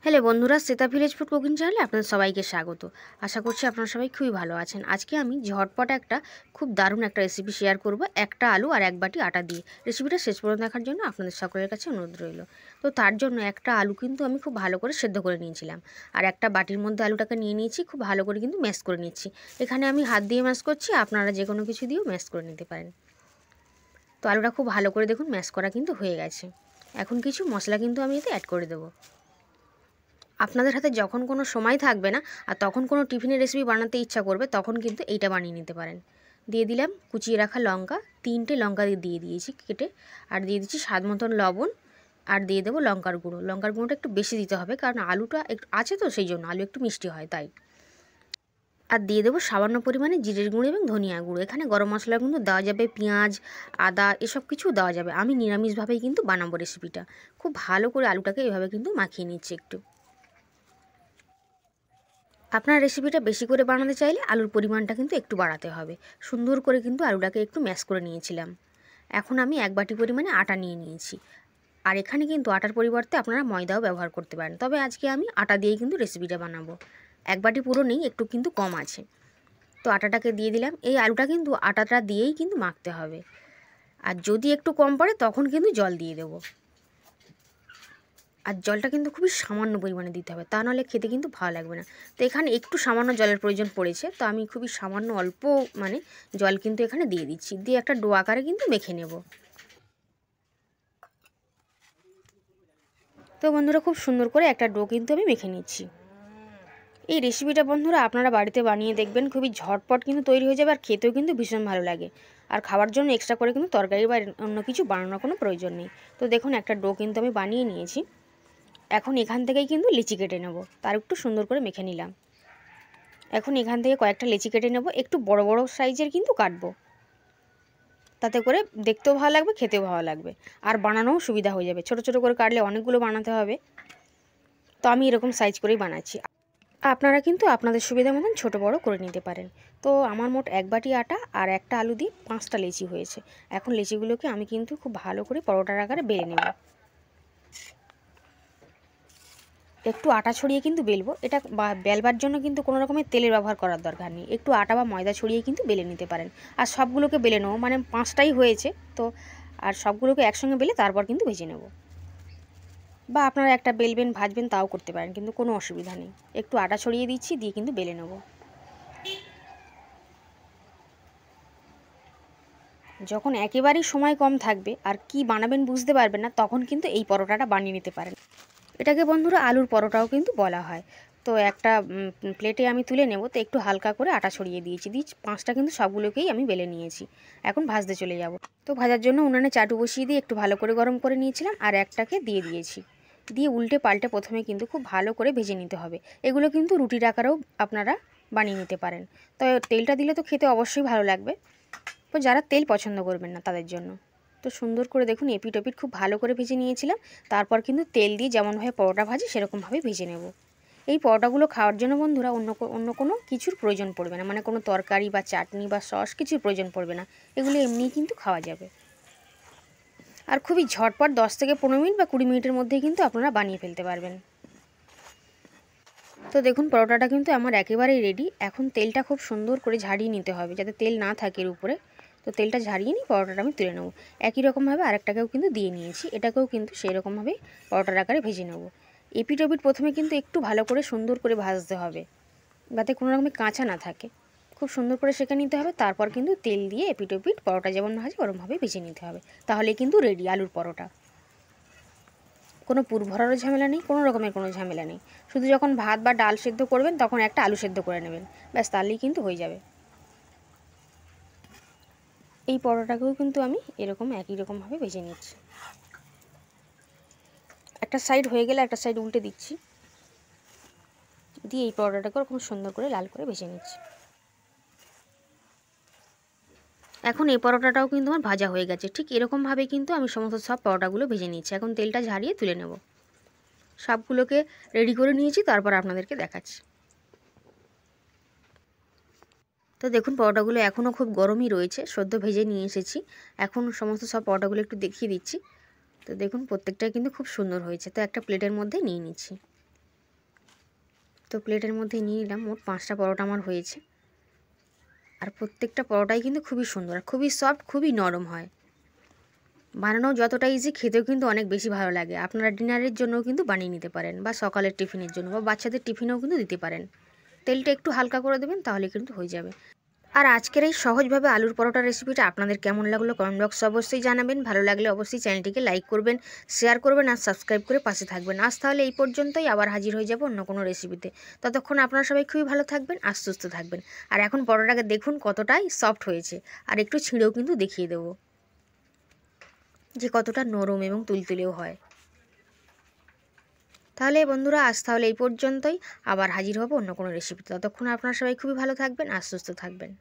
Hello বন্ধুরা, Shweta village food cooking চ্যানেলে আপনাদের সবাইকে স্বাগত। আশা করছি আপনারা সবাই খুবই ভালো আছেন। আজকে আমি ঝটপট একটা খুব দারুণ একটা রেসিপি শেয়ার করব, একটা আলু আর এক বাটি আটা দিয়ে। রেসিপিটা শেষ পর্যন্ত দেখার জন্য আপনাদের সকলের কাছে অনুরোধ রইল। তো তার জন্য একটা আলু কিন্তু আমি খুব ভালো করে সেদ্ধ করে নিয়েছিলাম, আর একটা বাটির মধ্যে আলুটাকে নিয়ে নিয়েছি, খুব ভালো করে কিন্তু ম্যাশ করে নিচ্ছি। এখানে আমি হাত দিয়ে ম্যাশ করছি, আপনারা যে কোনো কিছু দিয়েও ম্যাশ করে নিতে পারেন। তো আলুটা খুব ভালো করে দেখুন ম্যাশ করা কিন্তু হয়ে গেছে। এখন কিছু মশলা কিন্তু আমি এতে অ্যাড করে দেবো। আপনাদের হাতে যখন কোনো সময় থাকবে না আর তখন কোনো টিফিনের রেসিপি বানাতে ইচ্ছা করবে, তখন কিন্তু এইটা বানিয়ে নিতে পারেন। দিয়ে দিলাম কুচিয়ে রাখা লঙ্কা, 3টে লঙ্কা দিয়ে দিয়েছি কেটে, আর দিয়ে দিচ্ছি স্বাদ মতন লবণ, আর দিয়ে দেবো লঙ্কার গুঁড়ো। লঙ্কার গুঁড়োটা একটু বেশি দিতে হবে, কারণ আলুটা একটু আছে তো, সেই জন্য আলু একটু মিষ্টি হয় তাই। আর দিয়ে দেবো সামান্য পরিমাণে জিরের গুঁড়ো এবং ধনিয়া গুঁড়ো। এখানে গরম মশলা কিন্তু দেওয়া যাবে, পেঁয়াজ, আদা এসব কিছু দেওয়া যাবে। আমি নিরামিষভাবেই কিন্তু বানাবো রেসিপিটা। খুব ভালো করে আলুটাকে এভাবে কিন্তু মাখিয়ে নিচ্ছি একটু। আপনার রেসিপিটা বেশি করে বানাতে চাইলে আলুর পরিমাণটা কিন্তু একটু বাড়াতে হবে। সুন্দর করে কিন্তু আলুটাকে একটু ম্যাশ করে নিয়েছিলাম। এখন আমি এক বাটি পরিমাণে আটা নিয়ে নিয়েছি, আর এখানে কিন্তু আটার পরিবর্তে আপনারা ময়দাও ব্যবহার করতে পারেন, তবে আজকে আমি আটা দিয়েই কিন্তু রেসিপিটা বানাবো। এক বাটি পুরো নেই, একটু কিন্তু কম আছে। তো আটাটাকে দিয়ে দিলাম। এই আলুটা কিন্তু আটাটা দিয়েই কিন্তু মাখতে হবে, আর যদি একটু কম পড়ে তখন কিন্তু জল দিয়ে দেবো। আর জলটা কিন্তু খুবই সামান্য পরিমাণে দিতে হবে, তা নাহলে খেতে কিন্তু ভালো লাগবে না। তো এখানে একটু সামান্য জলের প্রয়োজন পড়েছে, তো আমি খুবই সামান্য অল্প জল কিন্তু এখানে দিয়ে দিচ্ছি, দিয়ে একটা ডো আকারে কিন্তু মেখে নেব। তো বন্ধুরা, খুব সুন্দর করে একটা ডো কিন্তু আমি মেখে নিচ্ছি। এই রেসিপিটা বন্ধুরা আপনারা বাড়িতে বানিয়ে দেখবেন, খুবই ঝটপট কিন্তু তৈরি হয়ে যাবে, আর খেতেও কিন্তু ভীষণ ভালো লাগে। আর খাওয়ার জন্য এক্সট্রা করে কিন্তু তরকারি বা অন্য কিছু বানানোর কোনো প্রয়োজন নেই। তো দেখুন একটা ডো কিন্তু আমি বানিয়ে নিয়েছি। এখন এখান থেকেই কিন্তু লিচি কেটে নেব, তার একটু সুন্দর করে মেখে নিলাম। এখন এখান থেকে কয়েকটা লিচি কেটে নেব, একটু বড় বড় সাইজের কিন্তু কাটবো, তাতে করে দেখতেও ভালো লাগবে, খেতেও ভালো লাগবে, আর বানানোও সুবিধা হয়ে যাবে। ছোট ছোট করে কাটলে অনেকগুলো বানাতে হবে, তো আমি এরকম সাইজ করেই বানাচ্ছি। আপনারা কিন্তু আপনাদের সুবিধা মতন ছোটো বড়ো করে নিতে পারেন। তো আমার মোট এক বাটি আটা আর একটা আলু দিয়ে 5টা লিচি হয়েছে। এখন লিচিগুলোকে আমি কিন্তু খুব ভালো করে পরোটার আকারে বেলে নেব। একটু আটা ছড়িয়ে কিন্তু বেলবো, এটা বেলবার জন্য কিন্তু কোনো রকমের তেলের ব্যবহার করার দরকার নেই। একটু আটা বা ময়দা ছড়িয়ে কিন্তু বেলে নিতে পারেন। আর সবগুলোকে বেলে নেবো, 5টাই হয়েছে তো, আর সবগুলোকে একসঙ্গে বেলে তারপর কিন্তু ভেজে নেব। বা আপনারা একটা বেলবেন ভাজবেন তাও করতে পারেন, কিন্তু কোনো অসুবিধা নেই। একটু আটা ছড়িয়ে দিচ্ছি, দিয়ে কিন্তু বেলে নেব। যখন একেবারেই সময় কম থাকবে আর কি বানাবেন বুঝতে পারবেন না, তখন কিন্তু এই পরোটাটা বানিয়ে নিতে পারেন। এটাকে বন্ধুরা আলুর পরোটাও কিন্তু বলা হয়। তো একটা প্লেটে আমি তুলে নেব, তো একটু হালকা করে আটা ছড়িয়ে দিয়েছি, 5টা কিন্তু সবগুলোকেই আমি বেলে নিয়েছি। এখন ভাজতে চলে যাব। তো ভাজার জন্য উনানে চাটু বসিয়ে দিয়ে একটু ভালো করে গরম করে নিয়েছিলাম, আর একটাকে দিয়ে দিয়েছি। দিয়ে উল্টে পাল্টে প্রথমে কিন্তু খুব ভালো করে ভেজে নিতে হবে। এগুলো কিন্তু রুটির আকারেও আপনারা বানিয়ে নিতে পারেন। তো তেলটা দিলে তো খেতে অবশ্যই ভালো লাগবে, তো যারা তেল পছন্দ করবেন না তাদের জন্য। তো সুন্দর করে দেখুন এপিট ওপিট খুব ভালো করে ভেজে নিয়েছিলাম। তারপর কিন্তু তেল দিয়ে যেমনভাবে পরোটা ভাজি সেরকমভাবে ভেজে নেব। এই পরোটাগুলো খাওয়ার জন্য বন্ধুরা অন্য কোনো কিছুর প্রয়োজন পড়বে না, কোনো তরকারি বা চাটনি বা সস কিছুর প্রয়োজন পড়বে না। এগুলো এমনিই কিন্তু খাওয়া যাবে, আর খুবই ঝটপট 10 থেকে 15 মিনিট বা 20 মিনিটের মধ্যেই কিন্তু আপনারা বানিয়ে ফেলতে পারবেন। তো দেখুন পরোটাটা কিন্তু আমার একেবারেই রেডি। এখন তেলটা খুব সুন্দর করে ঝাড়িয়ে নিতে হবে, যাতে তেল না থাকে এর উপরে। তো তেলটা ঝাড়িয়ে নিই, পরোটাটা আমি তুলে নেব। একই রকমভাবে আরেকটাকেও কিন্তু দিয়ে নিয়েছি, এটাকেও কিন্তু সেই রকমভাবে পরোটার আকারে ভেজে নেব। এপিট ওপিট প্রথমে কিন্তু একটু ভালো করে সুন্দর করে ভাজতে হবে, যাতে কোনো রকমের কাঁচা না থাকে। খুব সুন্দর করে সেঁকে নিতে হবে, তারপর কিন্তু তেল দিয়ে এপিট ওপিট পরোটা যেমন ভাজে ওরমভাবে ভেজে নিতে হবে। তাহলে কিন্তু রেডি আলুর পরোটা। কোনো পুর ভরারও ঝামেলা নেই, কোনো রকমের কোনো ঝামেলা নেই। শুধু যখন ভাত বা ডাল সেদ্ধ করবেন তখন একটা আলু সেদ্ধ করে নেবেন, ব্যাস তাহলেই কিন্তু হয়ে যাবে। এই পরোটাকেও কিন্তু আমি এরকম একই রকমভাবে ভেজে নিচ্ছি। একটা সাইড হয়ে গেলে একটা সাইড উল্টে দিচ্ছি, দিয়ে এই পরোটাটাকে খুব সুন্দর করে লাল করে ভেজে নিচ্ছি। এখন এই পরোটাটাও কিন্তু আমার ভাজা হয়ে গেছে। ঠিক এরকমভাবে কিন্তু আমি সমস্ত সব পরোটাগুলো ভেজে নিচ্ছি। এখন তেলটা ঝারিয়ে তুলে নেব। সবগুলোকে রেডি করে নিয়েছি, তারপর আপনাদেরকে দেখাচ্ছি। তো দেখুন পরোটাগুলো এখনও খুব গরমই রয়েছে, সদ্য ভেজে নিয়ে এসেছি। এখন সমস্ত সব পরোটাগুলো একটু দেখিয়ে দিচ্ছি। তো দেখুন প্রত্যেকটাই কিন্তু খুব সুন্দর হয়েছে। তো একটা প্লেটের মধ্যে নিয়ে নিচ্ছি। তো প্লেটের মধ্যে নিয়ে নিলাম। মোট 5টা পরোটা আমার হয়েছে। আর প্রত্যেকটা পরোটাই কিন্তু খুবই সুন্দর, খুবই সফট, খুবই নরম হয়। বানানো যতটা ইজি, খেতেও কিন্তু অনেক বেশি ভালো লাগে। আপনারা ডিনারের জন্যও কিন্তু বানিয়ে নিতে পারেন, বা সকালের টিফিনের জন্য, বা বাচ্চাদের টিফিনেও কিন্তু দিতে পারেন। তেলটা একটু হালকা করে দেবেন, তাহলে কিন্তু হয়ে যাবে। আর আজকের এই সহজভাবে আলুর পরোটা রেসিপিটা আপনাদের কেমন লাগলো কমেন্ট বক্সে অবশ্যই জানাবেন। ভালো লাগলে অবশ্যই চ্যানেলটিকে লাইক করবেন, শেয়ার করবেন আর সাবস্ক্রাইব করে পাশে থাকবেন। আজ তাহলে এই পর্যন্তই, আবার হাজির হয়ে যাব অন্য কোনো রেসিপিতে। ততক্ষণ আপনারা সবাই খুবই ভালো থাকবেন আর সুস্থ থাকবেন। আর এখন পরোটাকে দেখুন কতটাই সফট হয়েছে, আর একটু ছিঁড়েও কিন্তু দেখিয়ে দেবো যে কতটা নরম এবং তুলতুলেও হয়। তাহলে বন্ধুরা, আজ তাহলে এই পর্যন্তই, আবার হাজির হব অন্য কোনো রেসিপিতে। ততক্ষণ আপনারা সবাই খুবই ভালো থাকবেন আর সুস্থ থাকবেন।